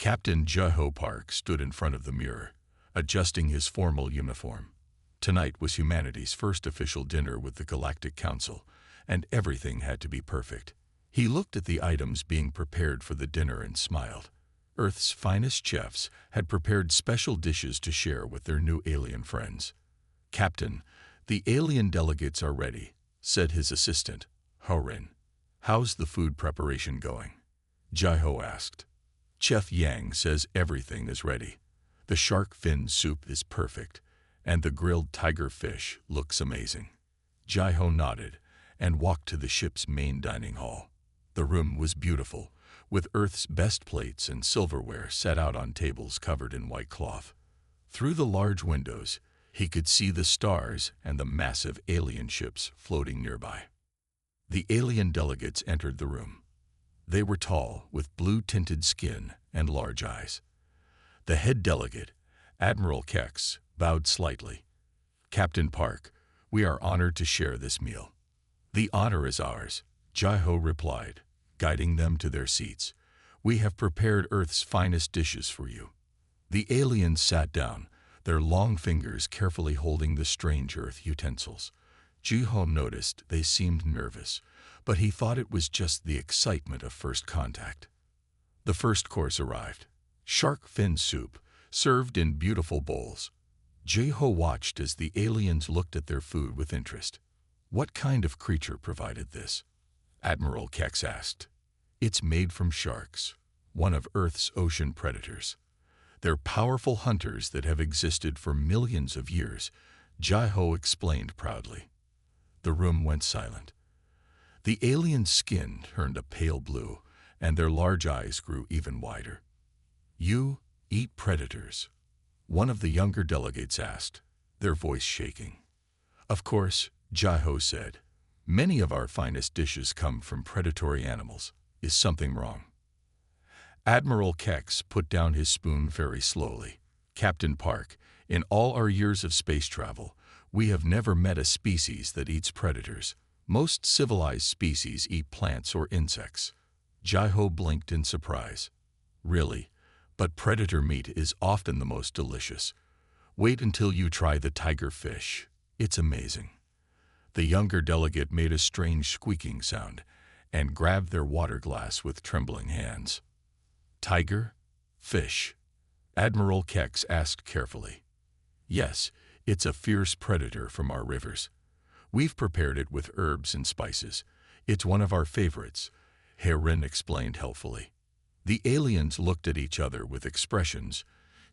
Captain Jeho Park stood in front of the mirror, adjusting his formal uniform. Tonight was humanity's first official dinner with the Galactic Council, and everything had to be perfect. He looked at the items being prepared for the dinner and smiled. Earth's finest chefs had prepared special dishes to share with their new alien friends. "Captain, the alien delegates are ready," said his assistant, Horin. "How's the food preparation going?" Jeho asked. "Chef Yang says everything is ready. The shark fin soup is perfect, and the grilled tiger fish looks amazing." Jeho nodded and walked to the ship's main dining hall. The room was beautiful, with Earth's best plates and silverware set out on tables covered in white cloth. Through the large windows, he could see the stars and the massive alien ships floating nearby. The alien delegates entered the room. They were tall, with blue-tinted skin and large eyes. The head delegate, Admiral Kex, bowed slightly. "Captain Park, we are honored to share this meal." "The honor is ours," Jeho replied, guiding them to their seats. "We have prepared Earth's finest dishes for you." The aliens sat down, their long fingers carefully holding the strange Earth utensils. Jeho noticed they seemed nervous, but he thought it was just the excitement of first contact. The first course arrived. Shark fin soup, served in beautiful bowls. Jeho watched as the aliens looked at their food with interest. "What kind of creature provided this?" Admiral Kex asked. "It's made from sharks, one of Earth's ocean predators. They're powerful hunters that have existed for millions of years," Jeho explained proudly. The room went silent. The alien's skin turned a pale blue, and their large eyes grew even wider. "You eat predators?" one of the younger delegates asked, their voice shaking. "Of course," Jeho said. "Many of our finest dishes come from predatory animals. Is something wrong?" Admiral Kex put down his spoon very slowly. "Captain Park, in all our years of space travel, we have never met a species that eats predators. Most civilized species eat plants or insects." Jeho blinked in surprise. "Really? But predator meat is often the most delicious. Wait until you try the tiger fish. It's amazing." The younger delegate made a strange squeaking sound and grabbed their water glass with trembling hands. "Tiger? Fish?" Admiral Kex asked carefully. "Yes, it's a fierce predator from our rivers. We've prepared it with herbs and spices. It's one of our favorites," Herin explained helpfully. The aliens looked at each other with expressions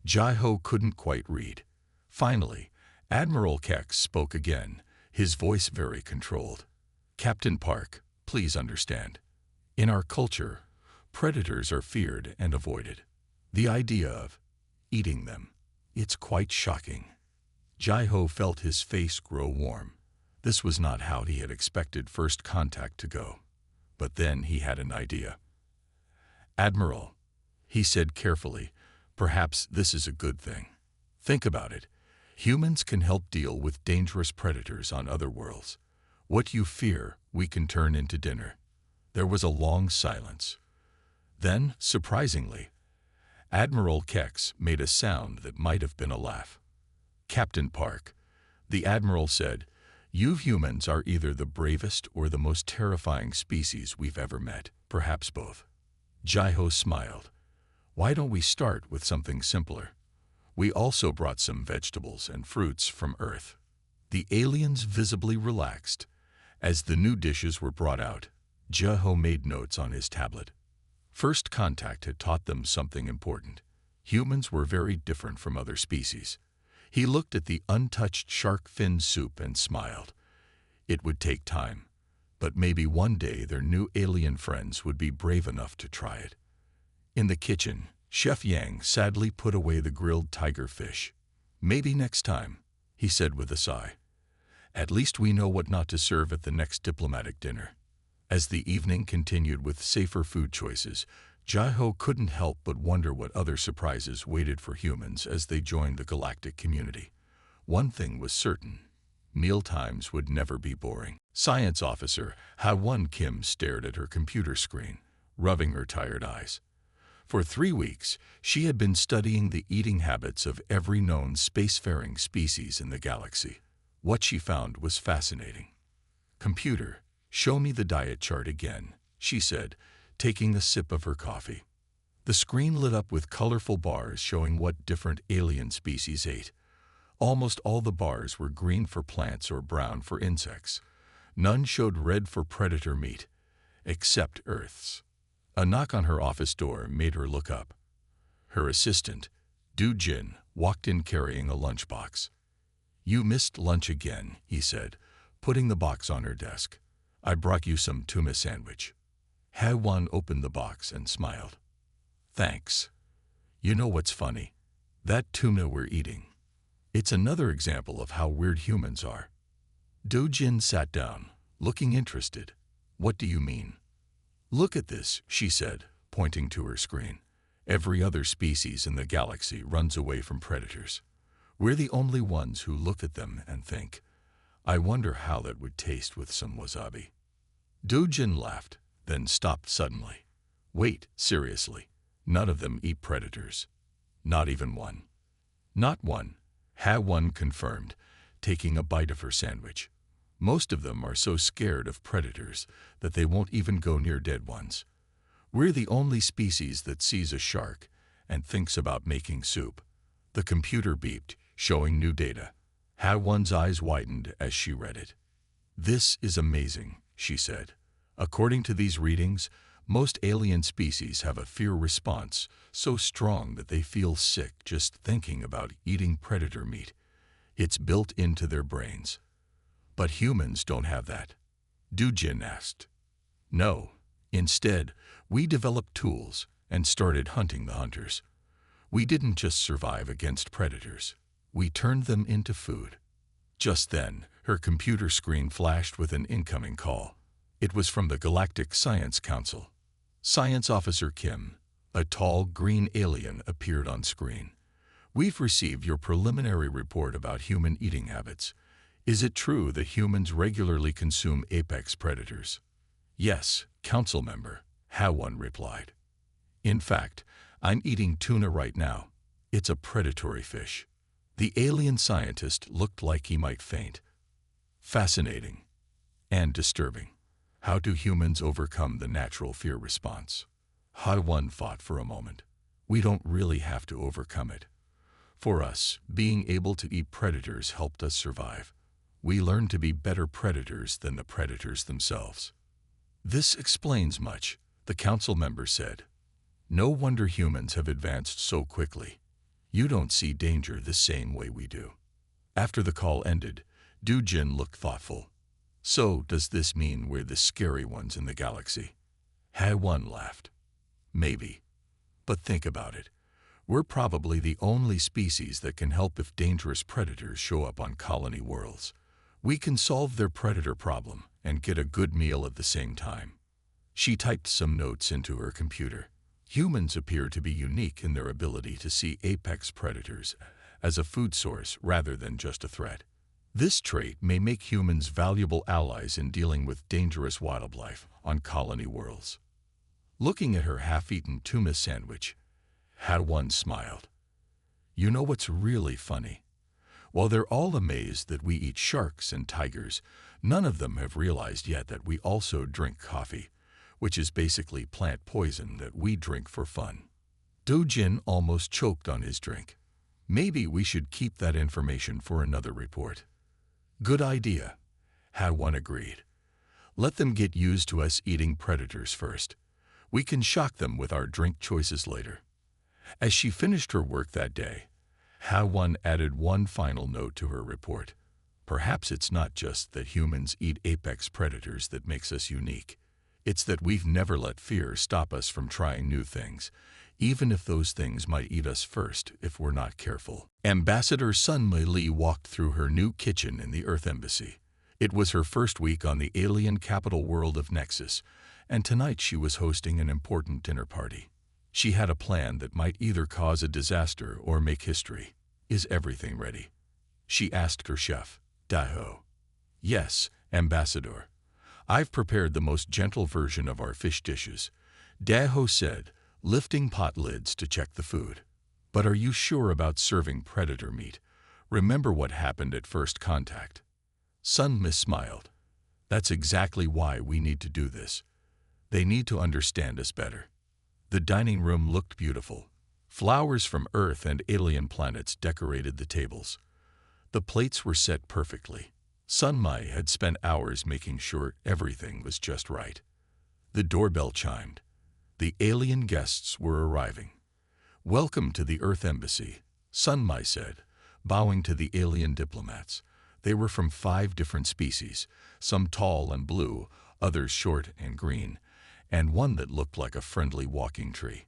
Jeho couldn't quite read. Finally, Admiral Kex spoke again, his voice very controlled. "Captain Park, please understand. In our culture, predators are feared and avoided. The idea of eating them, it's quite shocking." Jeho felt his face grow warm. This was not how he had expected first contact to go. But then he had an idea. "Admiral," he said carefully, "perhaps this is a good thing. Think about it. Humans can help deal with dangerous predators on other worlds. What you fear, we can turn into dinner." There was a long silence. Then, surprisingly, Admiral Kex made a sound that might have been a laugh. "Captain Park," the Admiral said, "you humans are either the bravest or the most terrifying species we've ever met, perhaps both." Jeho smiled. "Why don't we start with something simpler? We also brought some vegetables and fruits from Earth." The aliens visibly relaxed. As the new dishes were brought out, Jeho made notes on his tablet. First contact had taught them something important. Humans were very different from other species. He looked at the untouched shark fin soup and smiled. It would take time, but maybe one day their new alien friends would be brave enough to try it. In the kitchen, Chef Yang sadly put away the grilled tiger fish. "Maybe next time," he said with a sigh. "At least we know what not to serve at the next diplomatic dinner." As the evening continued with safer food choices, Jeho couldn't help but wonder what other surprises waited for humans as they joined the galactic community. One thing was certain: meal times would never be boring. Science officer Ha-Won Kim stared at her computer screen, rubbing her tired eyes. For 3 weeks, she had been studying the eating habits of every known spacefaring species in the galaxy. What she found was fascinating. "Computer, show me the diet chart again," she said, taking a sip of her coffee. The screen lit up with colorful bars showing what different alien species ate. Almost all the bars were green for plants or brown for insects. None showed red for predator meat, except Earth's. A knock on her office door made her look up. Her assistant, Du-Jin, walked in carrying a lunchbox. "You missed lunch again," he said, putting the box on her desk. "I brought you some tuna sandwich." Ha-Won opened the box and smiled. "Thanks. You know what's funny? That tuna we're eating. It's another example of how weird humans are." Do-Jin sat down, looking interested. "What do you mean?" "Look at this," she said, pointing to her screen. "Every other species in the galaxy runs away from predators. We're the only ones who look at them and think, 'I wonder how that would taste with some wasabi.'" Do-Jin laughed, then stopped suddenly. "Wait, seriously, none of them eat predators? Not even one?" "Not one," Ha-Won confirmed, taking a bite of her sandwich. "Most of them are so scared of predators that they won't even go near dead ones. We're the only species that sees a shark and thinks about making soup." The computer beeped, showing new data. Ha-Won's eyes widened as she read it. "This is amazing," she said. "According to these readings, most alien species have a fear response so strong that they feel sick just thinking about eating predator meat. It's built into their brains." "But humans don't have that?" Du-Jin asked. "No. Instead, we developed tools and started hunting the hunters. We didn't just survive against predators. We turned them into food." Just then, her computer screen flashed with an incoming call. It was from the Galactic Science Council. Science Officer Kim, a tall green alien, appeared on screen. "We've received your preliminary report about human eating habits. Is it true that humans regularly consume apex predators?" "Yes, Council member," Ha-Won replied. "In fact, I'm eating tuna right now. It's a predatory fish." The alien scientist looked like he might faint. "Fascinating. And disturbing. How do humans overcome the natural fear response?" Ha-Won thought for a moment. "We don't really have to overcome it. For us, being able to eat predators helped us survive. We learned to be better predators than the predators themselves." "This explains much," the council member said. "No wonder humans have advanced so quickly. You don't see danger the same way we do." After the call ended, Du-Jin looked thoughtful. "So, does this mean we're the scary ones in the galaxy?" Ha-Won laughed. "Maybe. But think about it. We're probably the only species that can help if dangerous predators show up on colony worlds. We can solve their predator problem and get a good meal at the same time." She typed some notes into her computer. "Humans appear to be unique in their ability to see apex predators as a food source rather than just a threat. This trait may make humans valuable allies in dealing with dangerous wildlife on colony worlds." Looking at her half-eaten tuna sandwich, Ha-Won smiled. "You know what's really funny? While they're all amazed that we eat sharks and tigers, none of them have realized yet that we also drink coffee, which is basically plant poison that we drink for fun." Do-Jin almost choked on his drink. "Maybe we should keep that information for another report." "Good idea," Ha-Won agreed. "Let them get used to us eating predators first. We can shock them with our drink choices later." As she finished her work that day, Ha-Won added one final note to her report. "Perhaps it's not just that humans eat apex predators that makes us unique. It's that we've never let fear stop us from trying new things, even if those things might eat us first if we're not careful." Ambassador Sun Mei-Li walked through her new kitchen in the Earth Embassy. It was her first week on the alien capital world of Nexus, and tonight she was hosting an important dinner party. She had a plan that might either cause a disaster or make history. "Is everything ready?" she asked her chef, Daho. "Yes, Ambassador. I've prepared the most gentle version of our fish dishes," Daho said, lifting pot lids to check the food. But are you sure about serving predator meat? Remember what happened at first contact. Sun Ma smiled. That's exactly why we need to do this. They need to understand us better. The dining room looked beautiful. Flowers from Earth and alien planets decorated the tables. The plates were set perfectly. Sun Ma had spent hours making sure everything was just right. The doorbell chimed. The alien guests were arriving. "Welcome to the Earth Embassy," Sun Ma said, bowing to the alien diplomats. They were from 5 different species, some tall and blue, others short and green, and one that looked like a friendly walking tree.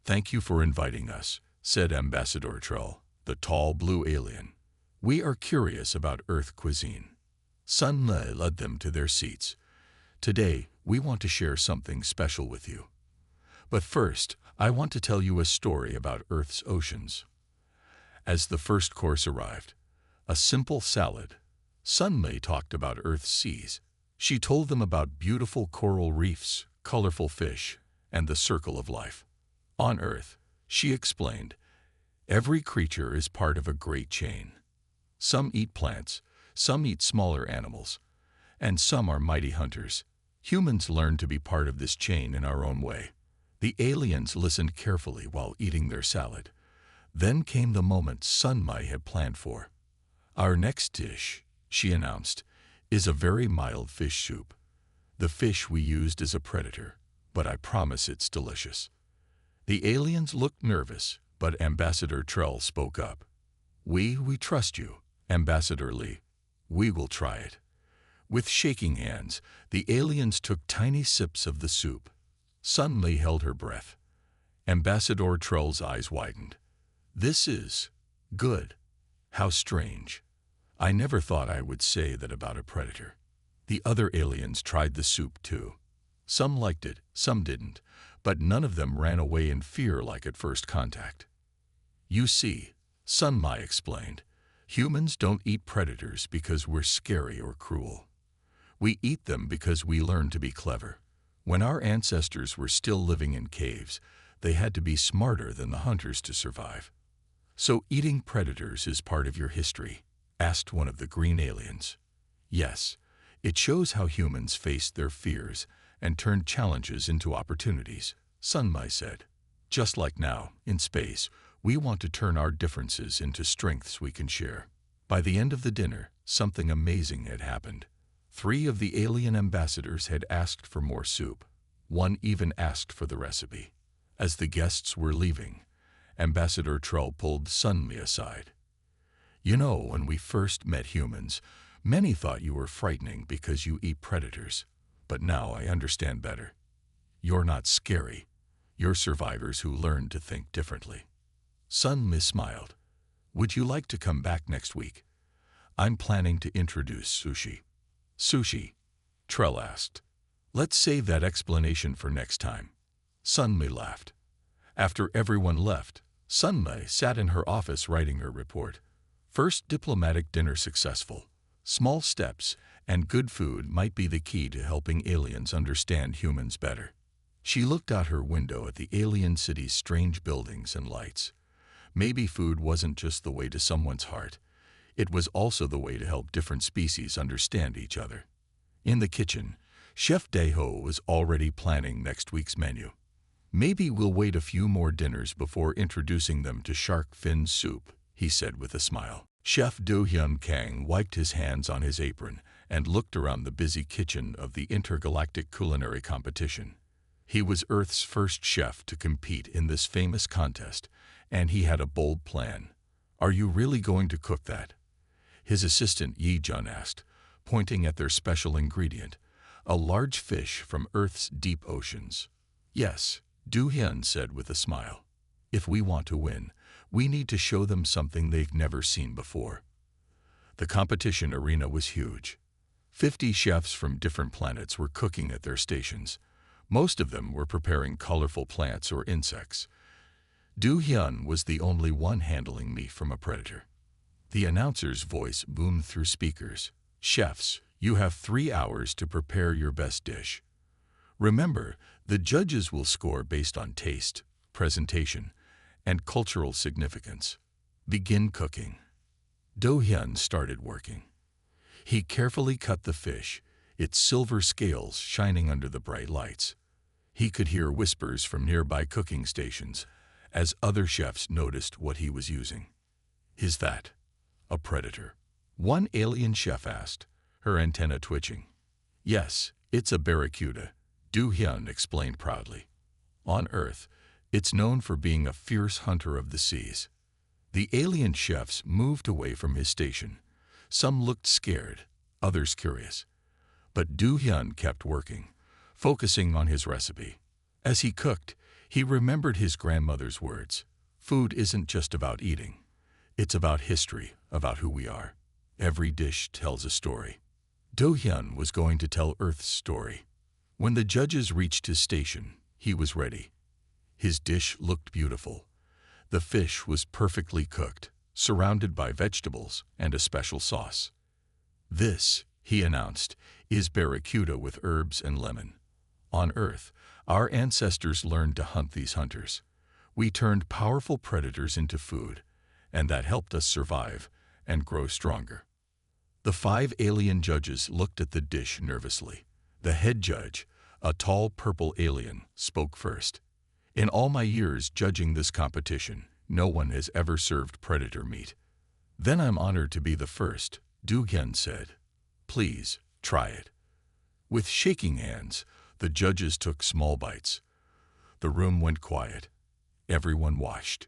"Thank you for inviting us," said Ambassador Trell, the tall blue alien. "We are curious about Earth cuisine." Sun Ma led them to their seats. "Today, we want to share something special with you. But first, I want to tell you a story about Earth's oceans." As the first course arrived, a simple salad, Sun Ma talked about Earth's seas. She told them about beautiful coral reefs, colorful fish, and the circle of life. On Earth, she explained, every creature is part of a great chain. Some eat plants, some eat smaller animals, and some are mighty hunters. Humans learn to be part of this chain in our own way. The aliens listened carefully while eating their salad. Then came the moment Sun Ma had planned for. "Our next dish," she announced, "is a very mild fish soup. The fish we used is a predator, but I promise it's delicious." The aliens looked nervous, but Ambassador Trell spoke up. We trust you, Ambassador Lee. We will try it." With shaking hands, the aliens took tiny sips of the soup. Sun Ma held her breath. Ambassador Trell's eyes widened. "This is good. How strange. I never thought I would say that about a predator." The other aliens tried the soup too. Some liked it, some didn't, but none of them ran away in fear like at first contact. "You see," Sun Ma explained, "humans don't eat predators because we're scary or cruel. We eat them because we learn to be clever. When our ancestors were still living in caves, they had to be smarter than the hunters to survive." "So eating predators is part of your history?" asked one of the green aliens. "Yes, it shows how humans faced their fears and turned challenges into opportunities," Sun Ma said. "Just like now, in space, we want to turn our differences into strengths we can share." By the end of the dinner, something amazing had happened. 3 of the alien ambassadors had asked for more soup. One even asked for the recipe. As the guests were leaving, Ambassador Trell pulled Sun Ma aside. "You know, when we first met humans, many thought you were frightening because you eat predators. But now I understand better. You're not scary. You're survivors who learned to think differently." Sun Ma smiled. "Would you like to come back next week? I'm planning to introduce sushi." "Sushi?" Trell asked. "Let's save that explanation for next time." Sun Ma laughed. After everyone left, Sun Ma sat in her office writing her report. First diplomatic dinner successful. Small steps and good food might be the key to helping aliens understand humans better. She looked out her window at the alien city's strange buildings and lights. Maybe food wasn't just the way to someone's heart. It was also the way to help different species understand each other. In the kitchen, Chef Deho was already planning next week's menu. "Maybe we'll wait a few more dinners before introducing them to shark fin soup," he said with a smile. Chef Do Hyun Kang wiped his hands on his apron and looked around the busy kitchen of the intergalactic culinary competition. He was Earth's first chef to compete in this famous contest, and he had a bold plan. "Are you really going to cook that?" his assistant Yi Jun asked, pointing at their special ingredient, a large fish from Earth's deep oceans. "Yes," Do Hyun said with a smile. "If we want to win, we need to show them something they've never seen before." The competition arena was huge. 50 chefs from different planets were cooking at their stations. Most of them were preparing colorful plants or insects. Do Hyun was the only one handling meat from a predator. The announcer's voice boomed through speakers. "Chefs, you have 3 hours to prepare your best dish. Remember, the judges will score based on taste, presentation, and cultural significance. Begin cooking. Do-hyun started working. He carefully cut the fish, its silver scales shining under the bright lights. He could hear whispers from nearby cooking stations as other chefs noticed what he was using. "Is that a predator?" one alien chef asked, her antenna twitching. "Yes, it's a barracuda," Do-hyun explained proudly. "On Earth, it's known for being a fierce hunter of the seas." The alien chefs moved away from his station. Some looked scared, others curious. But Do-hyun kept working, focusing on his recipe. As he cooked, he remembered his grandmother's words. Food isn't just about eating. It's about history, about who we are. Every dish tells a story. Do-hyun was going to tell Earth's story. When the judges reached his station, he was ready. His dish looked beautiful. The fish was perfectly cooked, surrounded by vegetables and a special sauce. "This," he announced, "is barracuda with herbs and lemon. On Earth, our ancestors learned to hunt these hunters. We turned powerful predators into food, and that helped us survive and grow stronger." The 5 alien judges looked at the dish nervously. The head judge, a tall purple alien, spoke first. "In all my years judging this competition, no one has ever served predator meat." "Then I'm honored to be the first," Do-hyun said. "Please, try it." With shaking hands, the judges took small bites. The room went quiet. Everyone watched.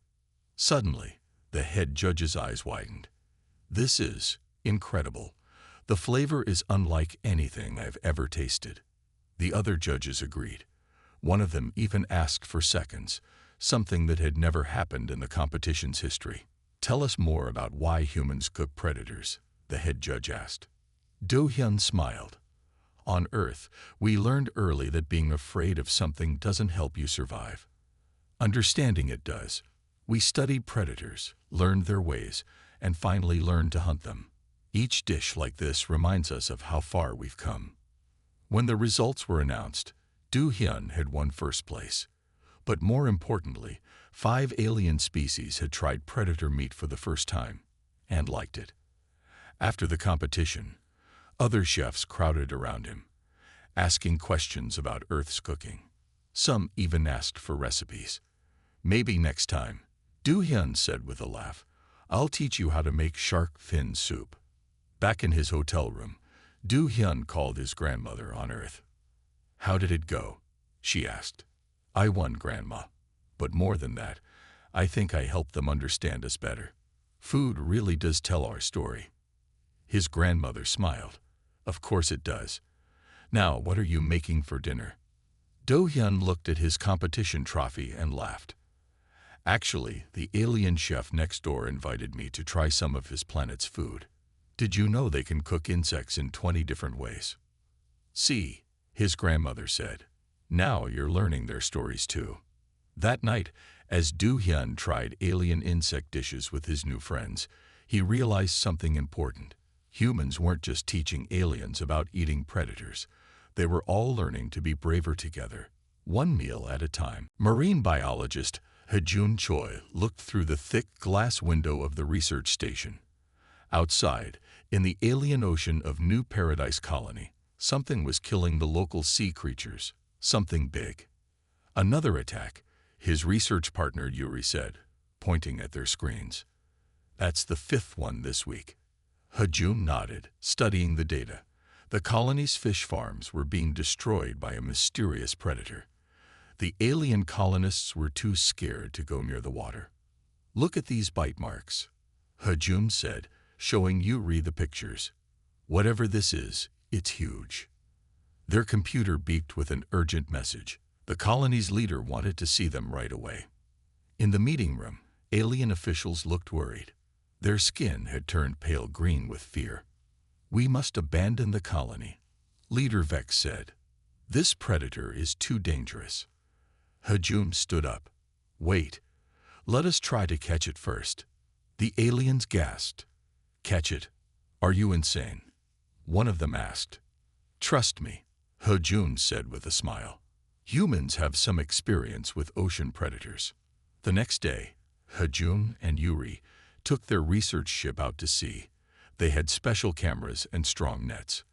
Suddenly, the head judge's eyes widened. "This is incredible. The flavor is unlike anything I've ever tasted." The other judges agreed. One of them even asked for seconds, something that had never happened in the competition's history. "Tell us more about why humans cook predators," the head judge asked. Do-hyun smiled. "On Earth, we learned early that being afraid of something doesn't help you survive. Understanding it does. We studied predators, learned their ways, and finally learned to hunt them. Each dish like this reminds us of how far we've come." When the results were announced, Do-hyun had won first place. But more importantly, 5 alien species had tried predator meat for the first time, and liked it. After the competition, other chefs crowded around him, asking questions about Earth's cooking. Some even asked for recipes. "Maybe next time," Do-hyun said with a laugh. "I'll teach you how to make shark fin soup." Back in his hotel room, Do-hyun called his grandmother on Earth. "How did it go?" she asked. "I won, Grandma. But more than that, I think I helped them understand us better. Food really does tell our story." His grandmother smiled. "Of course it does. Now, what are you making for dinner?" Do-hyun looked at his competition trophy and laughed. "Actually, the alien chef next door invited me to try some of his planet's food. Did you know they can cook insects in 20 different ways?" "See," his grandmother said. "Now you're learning their stories too." That night, as Do-hyun tried alien insect dishes with his new friends, he realized something important. Humans weren't just teaching aliens about eating predators. They were all learning to be braver together, one meal at a time. Marine biologist Ha-Joon Choi looked through the thick glass window of the research station. Outside, in the alien ocean of New Paradise Colony, something was killing the local sea creatures, something big. "Another attack," his research partner Yuri said, pointing at their screens. "That's the 5th one this week." Ha-Joon nodded, studying the data. The colony's fish farms were being destroyed by a mysterious predator. The alien colonists were too scared to go near the water. "Look at these bite marks," Ha-Joon said, showing Yuri the pictures. "Whatever this is, it's huge." Their computer beeped with an urgent message. The colony's leader wanted to see them right away. In the meeting room, alien officials looked worried. Their skin had turned pale green with fear. "We must abandon the colony," Leader Vex said. "This predator is too dangerous." Ha-Joon stood up. "Wait. Let us try to catch it first." The aliens gasped. "Catch it? Are you insane?" one of them asked. "Trust me," Ha-Joon said with a smile. Humans have some experience with ocean predators. The next day, Hajun and Yuri took their research ship out to sea. They had special cameras and strong nets.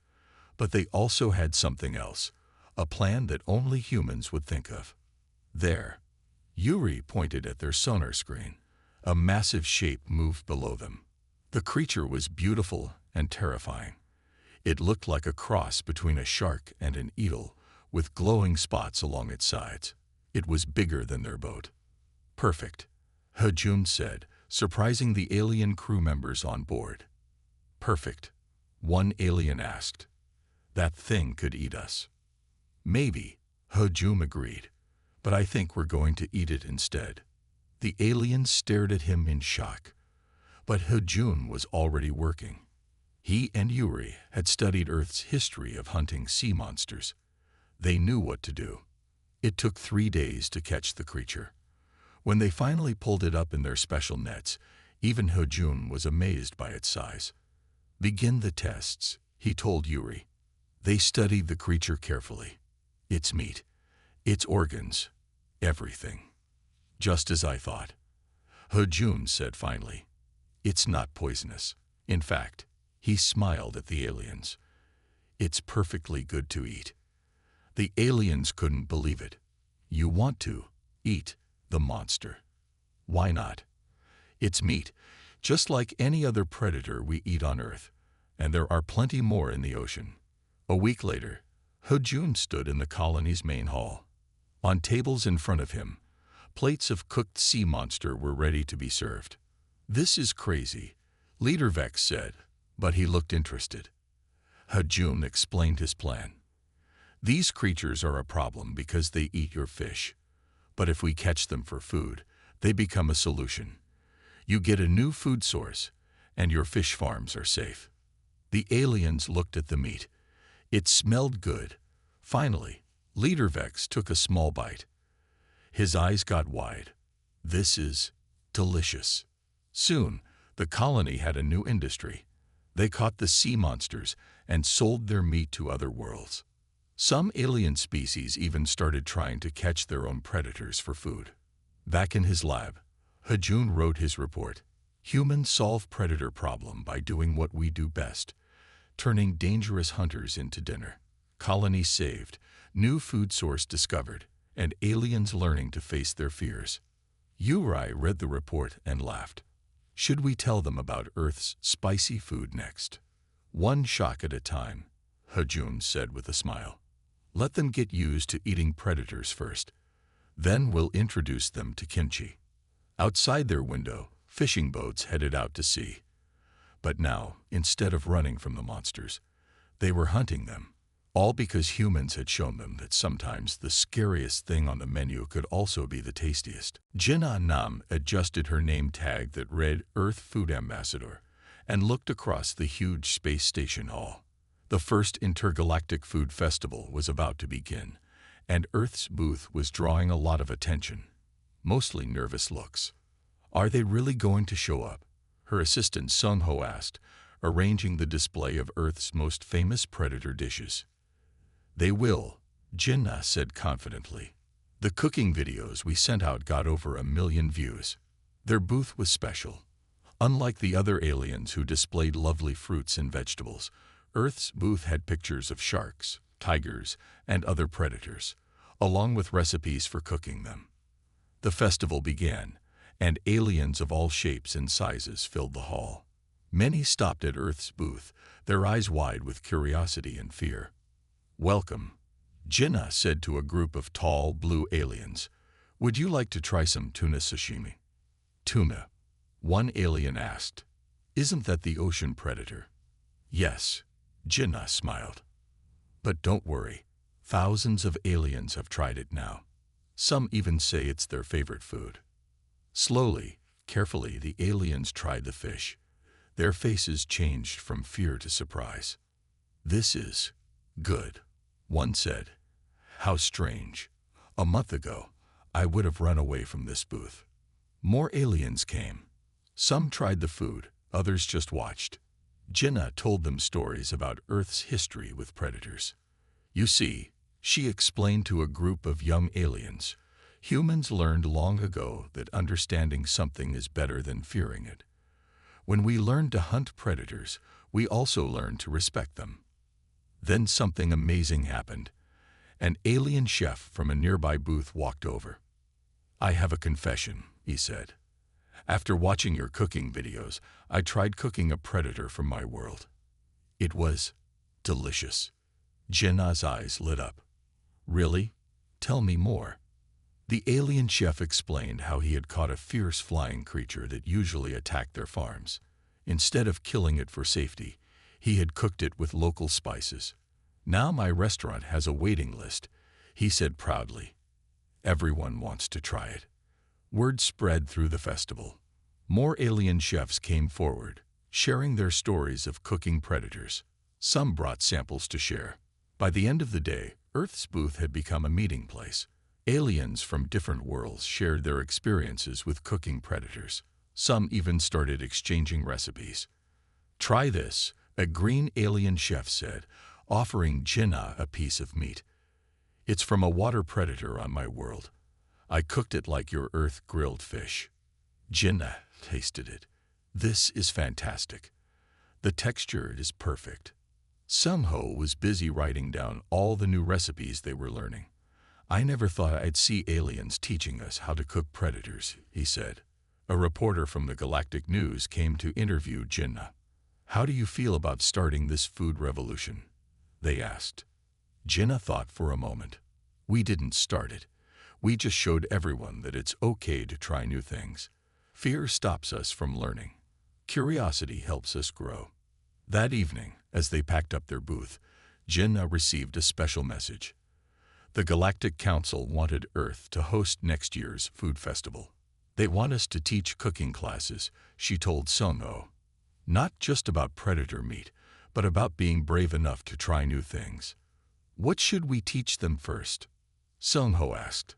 But they also had something else, a plan that only humans would think of. There, Yuri pointed at their sonar screen. A massive shape moved below them. The creature was beautiful and terrifying. It looked like a cross between a shark and an eel, with glowing spots along its sides. It was bigger than their boat. Perfect, Hajun said, surprising the alien crew members on board. Perfect, one alien asked. That thing could eat us. Maybe, Hajun agreed, but I think we're going to eat it instead. The aliens stared at him in shock. But Hajun was already working. He and Yuri had studied Earth's history of hunting sea monsters. They knew what to do. It took 3 days to catch the creature. When they finally pulled it up in their special nets, even Hajun was amazed by its size. Begin the tests, he told Yuri. They studied the creature carefully. Its meat, its organs, everything. Just as I thought. Hajun said finally. It's not poisonous. In fact, he smiled at the aliens. It's perfectly good to eat. The aliens couldn't believe it. You want to eat the monster. Why not? It's meat, just like any other predator we eat on Earth, and there are plenty more in the ocean. A week later, Hajun stood in the colony's main hall. On tables in front of him, plates of cooked sea monster were ready to be served. This is crazy, Leader Vex said, but he looked interested. Hajun explained his plan. These creatures are a problem because they eat your fish. But if we catch them for food, they become a solution. You get a new food source, and your fish farms are safe. The aliens looked at the meat. It smelled good. Finally, Leader Vex took a small bite. His eyes got wide. This is delicious. Soon, the colony had a new industry. They caught the sea monsters and sold their meat to other worlds. Some alien species even started trying to catch their own predators for food. Back in his lab, Hajun wrote his report. Humans solve predator problem by doing what we do best, turning dangerous hunters into dinner. Colony saved, new food source discovered, and aliens learning to face their fears. Yuri read the report and laughed. Should we tell them about Earth's spicy food next? One shock at a time, Hajun said with a smile. Let them get used to eating predators first. Then we'll introduce them to kimchi. Outside their window, fishing boats headed out to sea. But now, instead of running from the monsters, they were hunting them. All because humans had shown them that sometimes the scariest thing on the menu could also be the tastiest. Jinnah Nam adjusted her name tag that read Earth Food Ambassador and looked across the huge space station hall. The first intergalactic food festival was about to begin, and Earth's booth was drawing a lot of attention, mostly nervous looks. Are they really going to show up? Her assistant Sung Ho asked, arranging the display of Earth's most famous predator dishes. They will, Jinnah said confidently. The cooking videos we sent out got over 1 million views. Their booth was special. Unlike the other aliens who displayed lovely fruits and vegetables, Earth's booth had pictures of sharks, tigers, and other predators, along with recipes for cooking them. The festival began, and aliens of all shapes and sizes filled the hall. Many stopped at Earth's booth, their eyes wide with curiosity and fear. Welcome, Jinnah said to a group of tall, blue aliens. Would you like to try some tuna sashimi? Tuna, one alien asked. Isn't that the ocean predator? Yes, Jinnah smiled. But don't worry, thousands of aliens have tried it now. Some even say it's their favorite food. Slowly, carefully, the aliens tried the fish. Their faces changed from fear to surprise. This is good, one said. How strange. A month ago, I would have run away from this booth. More aliens came. Some tried the food, others just watched. Jinnah told them stories about Earth's history with predators. You see, She explained to a group of young aliens. Humans learned long ago that understanding something is better than fearing it. When we learn to hunt predators, we also learn to respect them. Then something amazing happened. An alien chef from a nearby booth walked over. "I have a confession," he said. "After watching your cooking videos, I tried cooking a predator from my world. It was delicious." Jinnah's eyes lit up. "Really? Tell me more." The alien chef explained how he had caught a fierce flying creature that usually attacked their farms. Instead of killing it for safety, he had cooked it with local spices. "Now my restaurant has a waiting list," he said proudly. "Everyone wants to try it." Word spread through the festival. More alien chefs came forward, sharing their stories of cooking predators. Some brought samples to share. By the end of the day, Earth's booth had become a meeting place. Aliens from different worlds shared their experiences with cooking predators. Some even started exchanging recipes. "Try this," a green alien chef said, offering Jinnah a piece of meat. "It's from a water predator on my world. I cooked it like your Earth grilled fish." Jinnah tasted it. "This is fantastic. The texture is perfect." Sungho was busy writing down all the new recipes they were learning. "I never thought I'd see aliens teaching us how to cook predators," he said. A reporter from the Galactic News came to interview Jinnah. "How do you feel about starting this food revolution?" they asked. Jinnah thought for a moment. "We didn't start it. We just showed everyone that it's okay to try new things. Fear stops us from learning. Curiosity helps us grow." That evening, as they packed up their booth, Jinnah received a special message. The Galactic Council wanted Earth to host next year's food festival. "They want us to teach cooking classes," she told Sungho. "Not just about predator meat, but about being brave enough to try new things." "What should we teach them first?" Sungho asked.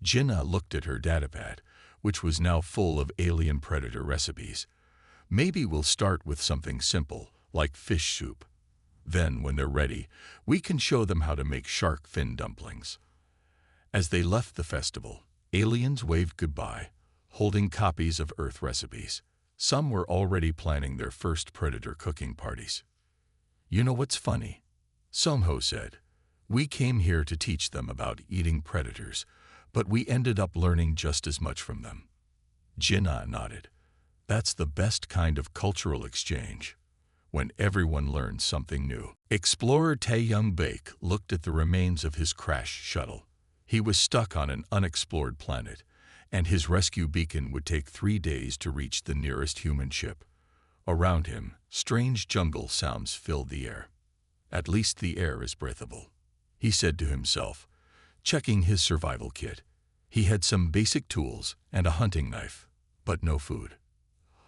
Jinnah looked at her datapad, which was now full of alien predator recipes. "Maybe we'll start with something simple, like fish soup. Then, when they're ready, we can show them how to make shark fin dumplings." As they left the festival, aliens waved goodbye, holding copies of Earth recipes. Some were already planning their first predator cooking parties. "You know what's funny?" Sungho said. "We came here to teach them about eating predators, but we ended up learning just as much from them." Jinnah nodded. "That's the best kind of cultural exchange, when everyone learns something new." Explorer Taeyong Baek looked at the remains of his crashed shuttle. He was stuck on an unexplored planet, and his rescue beacon would take 3 days to reach the nearest human ship. Around him, strange jungle sounds filled the air. "At least the air is breathable," he said to himself, checking his survival kit. He had some basic tools and a hunting knife, but no food.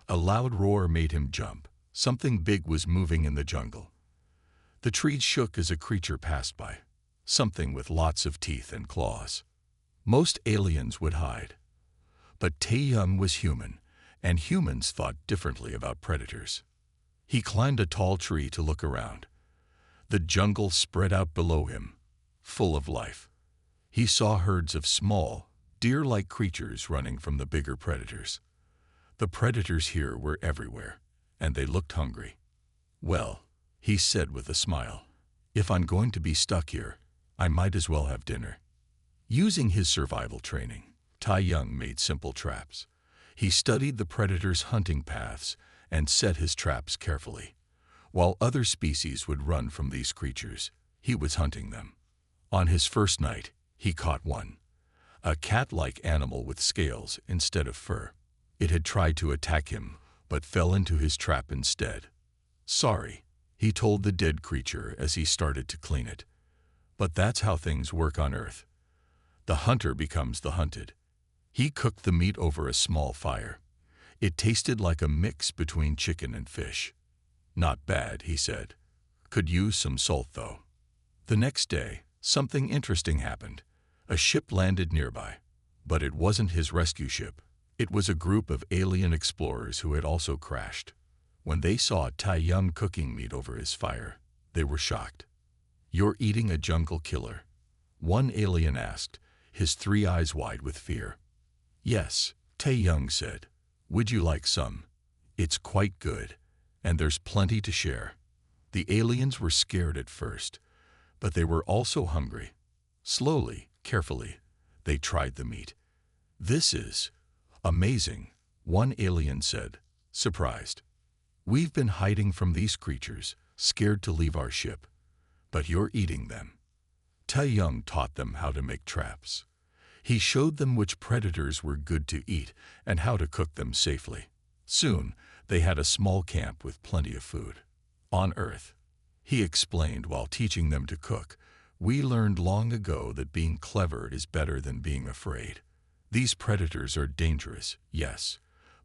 A loud roar made him jump. Something big was moving in the jungle. The trees shook as a creature passed by, something with lots of teeth and claws. Most aliens would hide. But Taeyong was human, and humans thought differently about predators. He climbed a tall tree to look around. The jungle spread out below him, full of life. He saw herds of small, deer-like creatures running from the bigger predators. The predators here were everywhere, and they looked hungry. "Well," he said with a smile, "if I'm going to be stuck here, I might as well have dinner." Using his survival training, Taeyong made simple traps. He studied the predators' hunting paths and set his traps carefully. While other species would run from these creatures, he was hunting them. On his first night, he caught one, a cat-like animal with scales instead of fur. It had tried to attack him, but fell into his trap instead. "Sorry," he told the dead creature as he started to clean it. But that's how things work on Earth. The hunter becomes the hunted. He cooked the meat over a small fire. It tasted like a mix between chicken and fish. "Not bad," he said. "Could use some salt, though." The next day, something interesting happened. A ship landed nearby. But it wasn't his rescue ship. It was a group of alien explorers who had also crashed. When they saw Taeyong cooking meat over his fire, they were shocked. "You're eating a jungle killer," One alien asked, his 3 eyes wide with fear. Yes, Tae-young said. Would you like some? It's quite good, and there's plenty to share. The aliens were scared at first, but they were also hungry. Slowly, carefully, they tried the meat. This is amazing, one alien said, surprised. We've been hiding from these creatures, scared to leave our ship, but you're eating them. Tae-young taught them how to make traps. He showed them which predators were good to eat and how to cook them safely. Soon, they had a small camp with plenty of food. On Earth, he explained while teaching them to cook, we learned long ago that being clever is better than being afraid. These predators are dangerous, yes,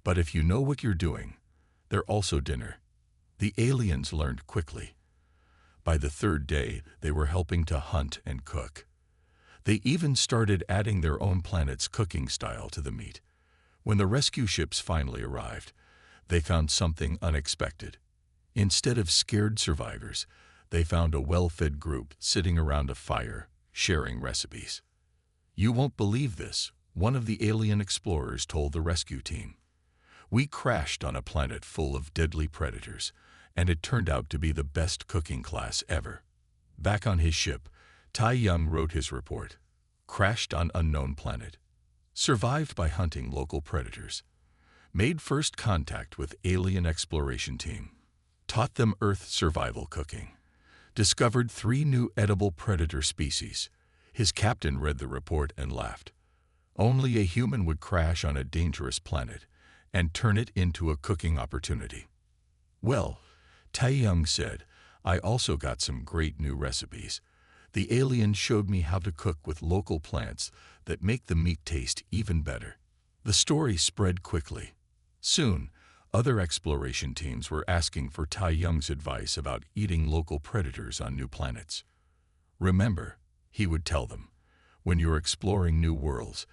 but if you know what you're doing, they're also dinner. The aliens learned quickly. By the 3rd day, they were helping to hunt and cook. They even started adding their own planet's cooking style to the meat. When the rescue ships finally arrived, they found something unexpected. Instead of scared survivors, they found a well-fed group sitting around a fire, sharing recipes. You won't believe this, one of the alien explorers told the rescue team. We crashed on a planet full of deadly predators, and it turned out to be the best cooking class ever. Back on his ship, Tae-young wrote his report. Crashed on unknown planet. Survived by hunting local predators. Made first contact with alien exploration team. Taught them Earth survival cooking. Discovered 3 new edible predator species. His captain read the report and laughed. Only a human would crash on a dangerous planet and turn it into a cooking opportunity. Well, Tae-young said, I also got some great new recipes. The aliens showed me how to cook with local plants that make the meat taste even better. The story spread quickly. Soon, other exploration teams were asking for Tae-young's advice about eating local predators on new planets. Remember, he would tell them, when you're exploring new worlds,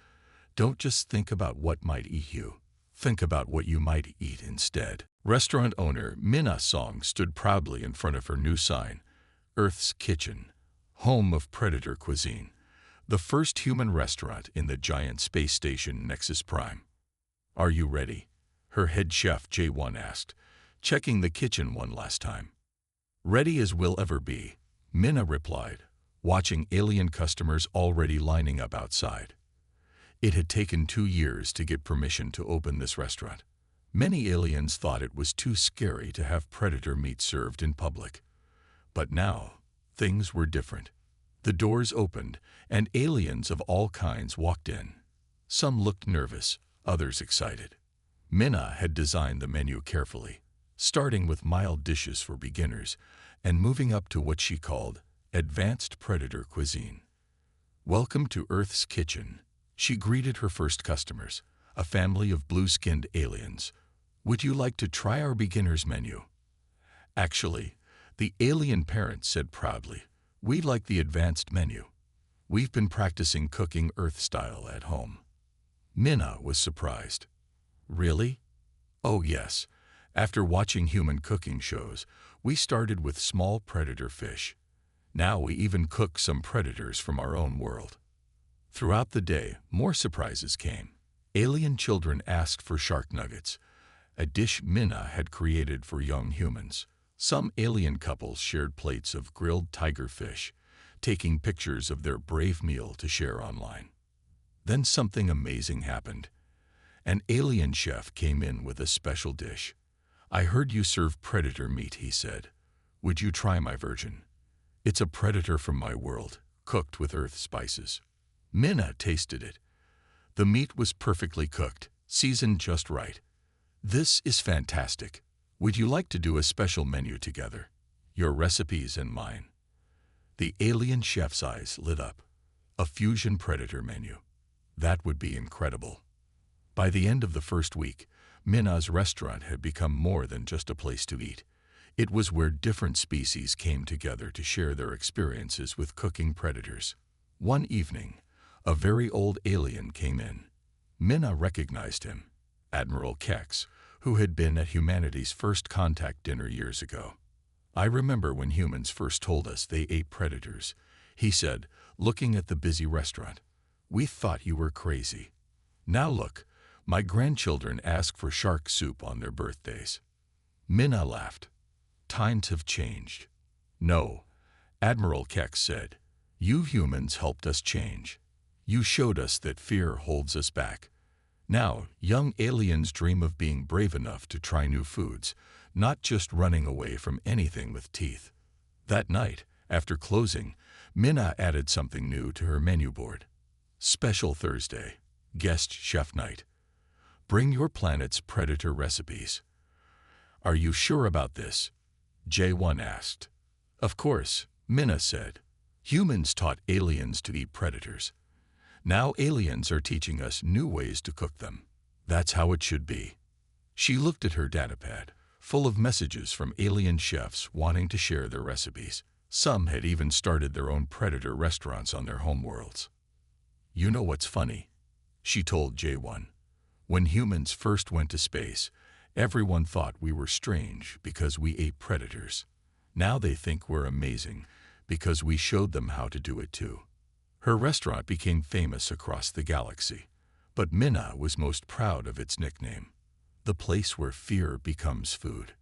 don't just think about what might eat you. Think about what you might eat instead. Restaurant owner Minna Song stood proudly in front of her new sign, Earth's Kitchen, home of predator cuisine, the first human restaurant in the giant space station Nexus Prime. Are you ready? Her head chef J1 asked, checking the kitchen one last time. Ready as we'll ever be, Minna replied, watching alien customers already lining up outside. It had taken 2 years to get permission to open this restaurant. Many aliens thought it was too scary to have predator meat served in public. But now, things were different. The doors opened, and aliens of all kinds walked in. Some looked nervous, others excited. Minna had designed the menu carefully, starting with mild dishes for beginners and moving up to what she called advanced predator cuisine. Welcome to Earth's Kitchen, she greeted her first customers, a family of blue-skinned aliens. Would you like to try our beginner's menu? Actually, the alien parent said proudly, we like the advanced menu. We've been practicing cooking Earth style at home. Minna was surprised. Really? Oh yes. After watching human cooking shows, we started with small predator fish. Now we even cook some predators from our own world. Throughout the day, more surprises came. Alien children asked for shark nuggets, a dish Minna had created for young humans. Some alien couples shared plates of grilled tiger fish, taking pictures of their brave meal to share online. Then something amazing happened. An alien chef came in with a special dish. I heard you serve predator meat, he said. Would you try my version? It's a predator from my world, cooked with Earth spices. Minna tasted it. The meat was perfectly cooked, seasoned just right. This is fantastic. Would you like to do a special menu together? Your recipes and mine. The alien chef's eyes lit up. A fusion predator menu. That would be incredible. By the end of the first week, Minna's restaurant had become more than just a place to eat. It was where different species came together to share their experiences with cooking predators. One evening, a very old alien came in. Minna recognized him, Admiral Kex, who had been at humanity's first contact dinner years ago. I remember when humans first told us they ate predators, he said, looking at the busy restaurant. "We thought you were crazy. Now look, my grandchildren ask for shark soup on their birthdays." Minna laughed. "Times have changed." "No," Admiral Keck said. "You humans helped us change. You showed us that fear holds us back. Now, young aliens dream of being brave enough to try new foods, not just running away from anything with teeth." That night, after closing, Minna added something new to her menu board. Special Thursday, Guest Chef Night. Bring your planet's predator recipes. "Are you sure about this?" J1 asked. "Of course," Minna said. "Humans taught aliens to eat predators. Now aliens are teaching us new ways to cook them. That's how it should be." She looked at her datapad, full of messages from alien chefs wanting to share their recipes. Some had even started their own predator restaurants on their homeworlds. "You know what's funny?" she told J1. "When humans first went to space, everyone thought we were strange because we ate predators. Now they think we're amazing because we showed them how to do it too." Her restaurant became famous across the galaxy, but Minna was most proud of its nickname, the place where fear becomes food.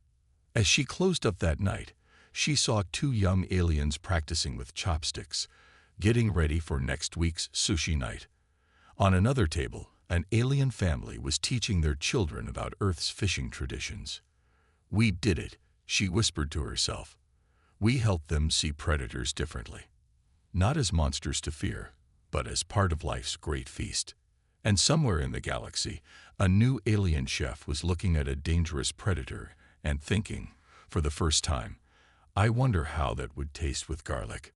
As she closed up that night, she saw two young aliens practicing with chopsticks, getting ready for next week's sushi night. On another table, an alien family was teaching their children about Earth's fishing traditions. "We did it," she whispered to herself. "We helped them see predators differently. Not as monsters to fear, but as part of life's great feast." And somewhere in the galaxy, a new alien chef was looking at a dangerous predator and thinking, for the first time, "I wonder how that would taste with garlic."